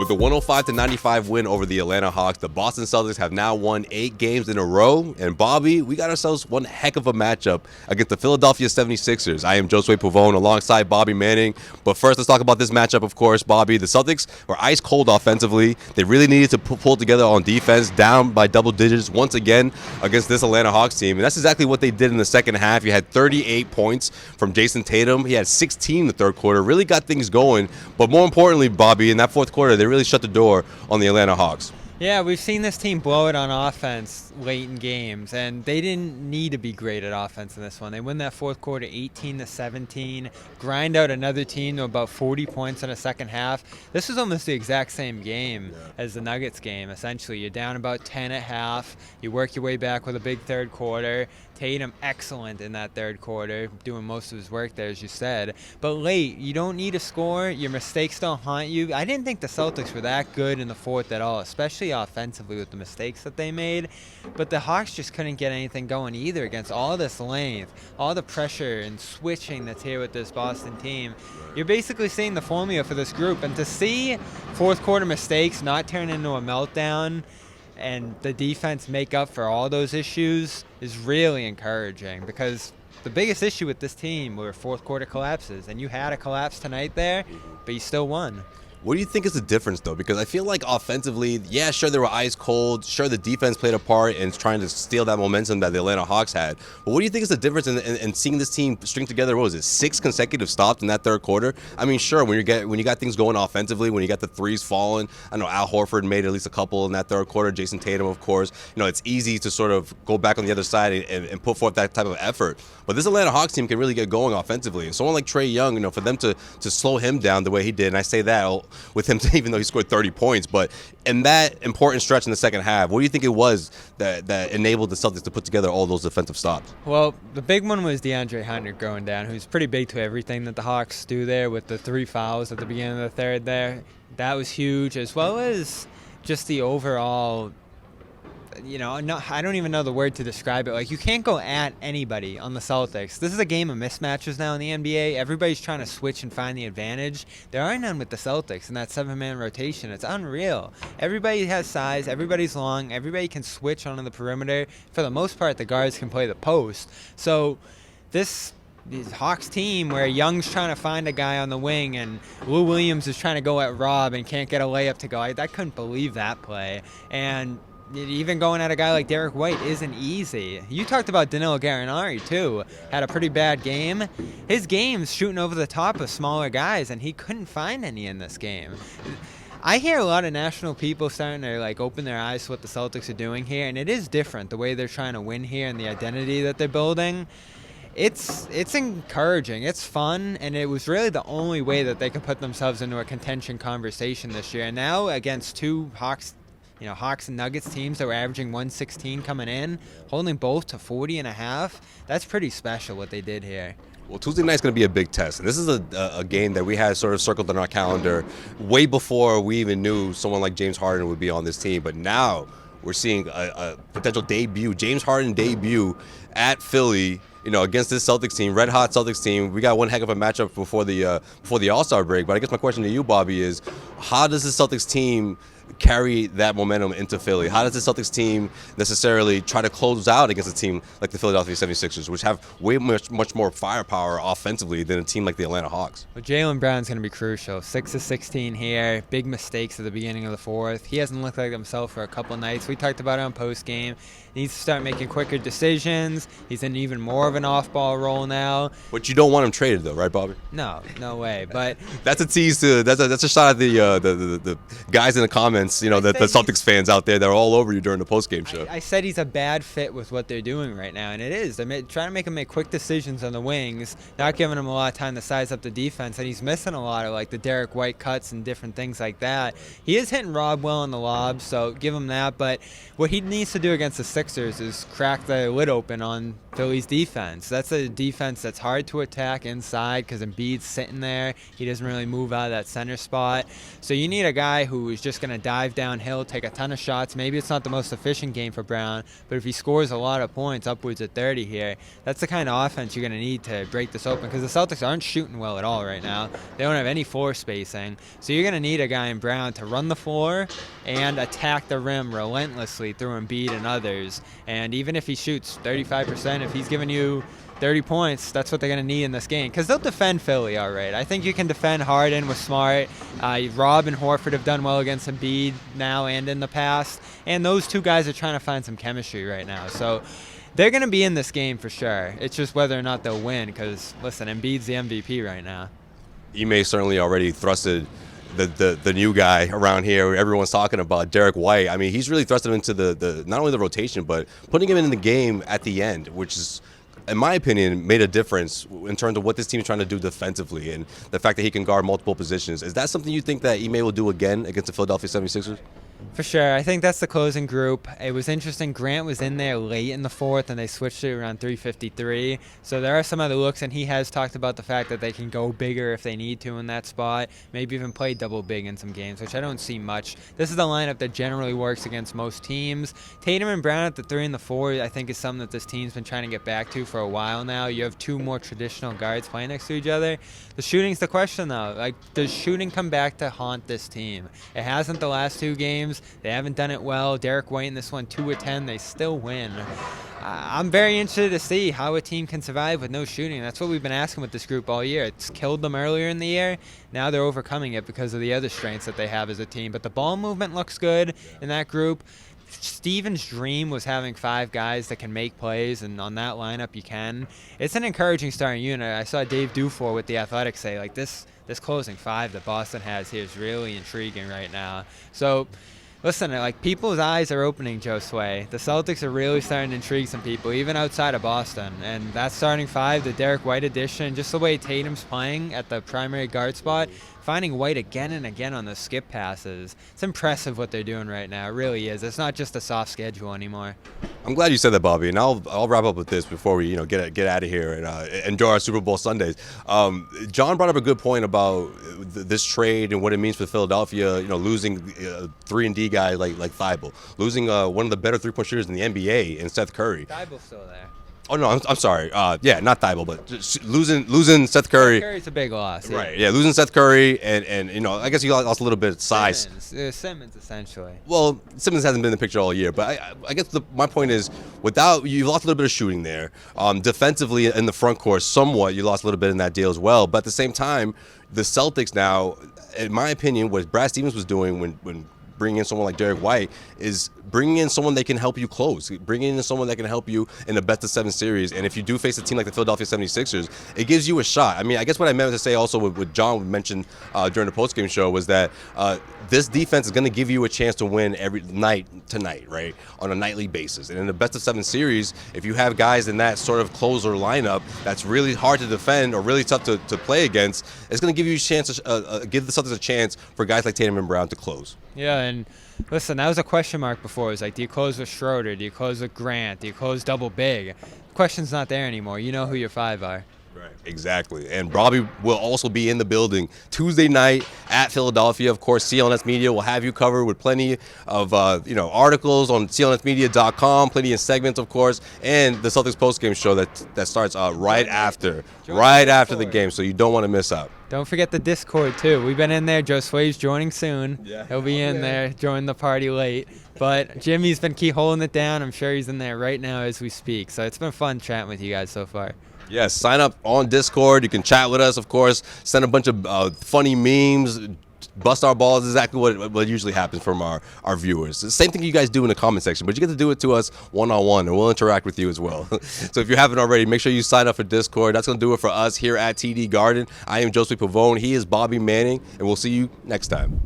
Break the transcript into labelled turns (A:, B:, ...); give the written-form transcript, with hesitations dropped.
A: With a 105-95 win over the Atlanta Hawks, the Boston Celtics have now won 8 games in a row. And Bobby, we got ourselves one heck of a matchup against the Philadelphia 76ers. I am Josue Pavon alongside Bobby Manning. But first, let's talk about this matchup, of course, Bobby. The Celtics were ice cold offensively. They really needed to pull together on defense, down by double digits once again against this Atlanta Hawks team. And that's exactly what they did in the second half. You had 38 points from Jayson Tatum. He had 16 in the third quarter. Really got things going. But more importantly, Bobby, in that fourth quarter, they really shut the door on the Atlanta Hawks.
B: Yeah, we've seen this team blow it on offense late in games, and they didn't need to be great at offense in this one. They win that fourth quarter 18-17, grind out another team to about 40 points in the second half. This was almost the exact same game as the Nuggets game, essentially. You're down about 10 at half. You work your way back with a big third quarter. Tatum excellent in that third quarter, doing most of his work there, as you said. But late, you don't need to score. Your mistakes don't haunt you. I didn't think the Celtics were that good in the fourth at all, especially offensively with the mistakes that they made. But the Hawks just couldn't get anything going either against all this length, all the pressure and switching that's here with this Boston team. You're basically seeing the formula for this group. And to see fourth quarter mistakes not turn into a meltdown and the defense make up for all those issues is really encouraging, because the biggest issue with this team were fourth quarter collapses, and you had a collapse tonight there, but you still won.
A: What do you think is the difference, though? Because I feel like offensively, yeah, sure, they were ice cold. Sure, the defense played a part in trying to steal that momentum that the Atlanta Hawks had. But what do you think is the difference in seeing this team string together, what was it, 6 consecutive stops in that third quarter? I mean, sure, when you got things going offensively, when you got the threes falling, I know Al Horford made at least a couple in that third quarter, Jayson Tatum, of course. You know, it's easy to sort of go back on the other side and put forth that type of effort. But this Atlanta Hawks team can really get going offensively. And someone like Trae Young, you know, for them to slow him down the way he did, and I say that with him even though he scored 30 points, but in that important stretch in the second half, what do you think it was that enabled the Celtics to put together all those defensive stops?
B: Well, the big one was DeAndre Hunter going down, who's pretty big to everything that the Hawks do there with the 3 fouls at the beginning of the third there. That was huge, as well as just the overall, you know, I don't even know the word to describe it. Like, you can't go at anybody on the Celtics. This is a game of mismatches now in the NBA. Everybody's trying to switch and find the advantage. There are none with the Celtics in that 7-man rotation. It's unreal. Everybody has size. Everybody's long. Everybody can switch onto the perimeter. For the most part, the guards can play the post. So this Hawks team where Young's trying to find a guy on the wing and Lou Williams is trying to go at Rob and can't get a layup to go. I couldn't believe that play. And even going at a guy like DERRICK White isn't easy. You talked about Danilo Gallinari, too. Had a pretty bad game. His game's shooting over the top of smaller guys, and he couldn't find any in this game. I hear a lot of national people starting to open their eyes to what the Celtics are doing here, and it is different, the way they're trying to win here and the identity that they're building. It's encouraging. It's fun, and it was really the only way that they could put themselves into a contention conversation this year. And now against two Hawks and Nuggets teams that were averaging 116 coming in, holding both to 40.5, that's pretty special what they did here.
A: Well, Tuesday night's going to be a big test. And this is a game that we had sort of circled on our calendar way before we even knew someone like James Harden would be on this team. But now we're seeing a potential debut, James Harden debut at Philly, against this Celtics team, red-hot Celtics team. We got one heck of a matchup before the All-Star break. But I guess my question to you, Bobby, is how does the Celtics team carry that momentum into Philly? How does the Celtics team necessarily try to close out against a team like the Philadelphia 76ers, which have way much more firepower offensively than a team like the Atlanta Hawks?
B: Well, Jaylen Brown's going to be crucial. 6 of 16 here. Big mistakes at the beginning of the fourth. He hasn't looked like himself for a couple nights. We talked about it on post-game. He needs to start making quicker decisions. He's in even more of an off-ball role now.
A: But you don't want him traded, though, right, Bobby?
B: No way. But
A: that's a tease to that's a shot at the guys in the comments, the Celtics fans out there that are all over you during the post-game show.
B: I said he's a bad fit with what they're doing right now, and it is. They're trying to make him make quick decisions on the wings, not giving him a lot of time to size up the defense, and he's missing a lot of the DERRICK White cuts and different things like that. He is hitting Rob well in the lob, so give him that. But what he needs to do against the Sixers is crack the lid open on Philly's defense. That's a defense that's hard to attack inside because Embiid's sitting there. He doesn't really move out of that center spot. So you need a guy who is just going to dive downhill, take a ton of shots. Maybe it's not the most efficient game for Brown, but if he scores a lot of points, upwards of 30 here, that's the kind of offense you're going to need to break this open because the Celtics aren't shooting well at all right now. They don't have any floor spacing. So you're going to need a guy in Brown to run the floor and attack the rim relentlessly through Embiid and others. And even if he shoots 35%, if he's giving you 30 points, that's what they're going to need in this game because they'll defend Philly all right. I think you can defend Harden with Smart. Rob and Horford have done well against Embiid now and in the past, and those two guys are trying to find some chemistry right now. So they're going to be in this game for sure. It's just whether or not they'll win because, listen, Embiid's the MVP right now.
A: Ime certainly already thrusted the new guy around here everyone's talking about, DERRICK White. I mean, he's really thrusted him into the not only the rotation, but putting him in the game at the end, which is, in my opinion, made a difference in terms of what this team is trying to do defensively and the fact that he can guard multiple positions. Is that something you think that Ime will do again against the Philadelphia 76ers?
B: For sure. I think that's the closing group. It was interesting. Grant was in there late in the fourth, and they switched it around 3:53. So there are some other looks, and he has talked about the fact that they can go bigger if they need to in that spot, maybe even play double big in some games, which I don't see much. This is the lineup that generally works against most teams. Tatum and Brown at the 3 and the 4, I think, is something that this team's been trying to get back to for a while now. You have two more traditional guards playing next to each other. The shooting's the question, though. Like, does shooting come back to haunt this team? It hasn't the last two games. They haven't done it well. DERRICK White in this one, 2 of 10. They still win. I'm very interested to see how a team can survive with no shooting. That's what we've been asking with this group all year. It's killed them earlier in the year. Now they're overcoming it because of the other strengths that they have as a team. But the ball movement looks good in that group. Steven's dream was having 5 guys that can make plays, and on that lineup you can. It's an encouraging starting unit. I saw Dave Dufour with the Athletics say, like, this closing 5 that Boston has here is really intriguing right now. So, listen, like, people's eyes are opening, Josue. The Celtics are really starting to intrigue some people, even outside of Boston. And that starting 5, the DERRICK White addition, just the way Tatum's playing at the primary guard spot, finding White again and again on the skip passes. It's impressive what they're doing right now. It really is. It's not just a soft schedule anymore.
A: I'm glad you said that, Bobby, and I'll wrap up with this before we get out of here and enjoy our Super Bowl Sundays. John brought up a good point about this trade and what it means for Philadelphia. Losing 3-and-D guy like Thibault, losing one of the better 3-point shooters in the NBA in Seth Curry.
B: Thibault's still there.
A: Oh no, I'm sorry. Not Thibault, but just losing Seth Curry.
B: Seth Curry's a big loss. Yeah.
A: Right. Yeah, losing Seth Curry and I guess you lost a little bit of size.
B: Simmons essentially.
A: Well, Simmons hasn't been in the picture all year, but I guess my point is, you lost a little bit of shooting there. Defensively in the front court, somewhat you lost a little bit in that deal as well. But at the same time, the Celtics now, in my opinion, what Brad Stevens was doing when bringing in someone like DERRICK White is bringing in someone that can help you close, bringing in someone that can help you in the best-of-7 series. And if you do face a team like the Philadelphia 76ers, it gives you a shot. I mean, I guess what I meant to say also what John mentioned during the postgame show was that this defense is going to give you a chance to win every night tonight, right, on a nightly basis. And in the best-of-7 series, if you have guys in that sort of closer lineup that's really hard to defend or really tough to play against, it's going to give you a chance to give the Celtics a chance for guys like Tatum and Brown to close.
B: Yeah, and listen, that was a question mark before. It was like, do you close with Schroeder? Do you close with Grant? Do you close double big? The question's not there anymore. You know who your 5 are.
A: Right. Exactly. And Bobby will also be in the building Tuesday night at Philadelphia. Of course, CLNS Media will have you covered with plenty of articles on clnsmedia.com, plenty of segments, of course, and the Celtics postgame show that starts right after the game, so you don't want to miss out.
B: Don't forget the Discord, too. We've been in there. Josue's joining soon. Yeah. He'll be in there, join the party late. But Jimmy's been holding it down. I'm sure he's in there right now as we speak. So it's been fun chatting with you guys so far.
A: Yes, sign up on Discord. You can chat with us, of course. Send a bunch of funny memes. Bust our balls, exactly what usually happens from our viewers. The same thing you guys do in the comment section, but you get to do it to us one-on-one, and we'll interact with you as well. So if you haven't already, make sure you sign up for Discord. That's going to do it for us here at TD Garden. I am Josue Pavon. He is Bobby Manning, and we'll see you next time.